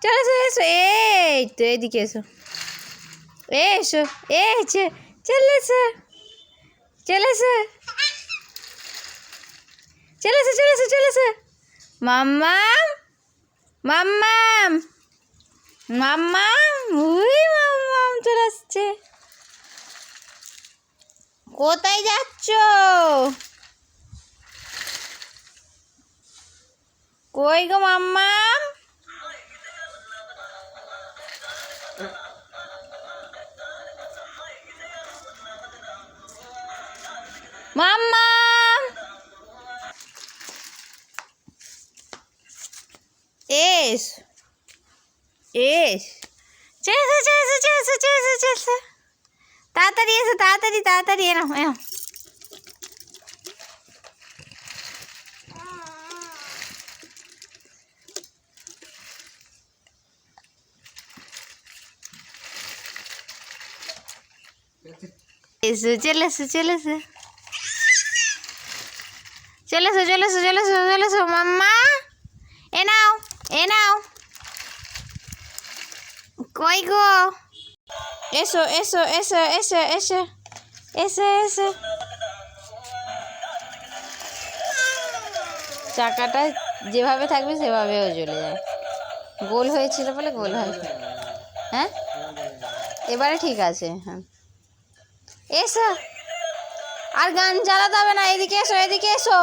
চলে এসো এসো, এই তো এদিকে এসো, এসো, এই চলে এসো, চলে এসো, চলে এসো, চলে এসো, চলে এসো। মাম্মাম, মাম্মাম, মাম্মাম, উই মাম্মাম চলে আসছে। কোথায় যাচ্ছ? কই গো মাম্মাম? মাম্মাম, এস এস, চলে এসো, চলে এসো, চলে এসো, চলে এসো, চলে এসো, তাড়াতাড়ি এসো, তাড়াতাড়ি তাড়াতাড়ি এনো এনো। এসো, চলে এসো, চলে এসো, চলে এসো, চলে এসো, চলে এসো, চলে এসো মাম্মা, এ নাও, এ নাও। কই গো? এসো এসো এসো এসো এসো এসো এসো। চাকাটা যেভাবে থাকবে সেভাবেও চলে যায়, গোল হয়েছিল বলে গোল হয়। হ্যাঁ, এবারে ঠিক আছে। হ্যাঁ, এসো, আর গান চালাতে হবে না, এদিকে এসো, এদিকে এসো।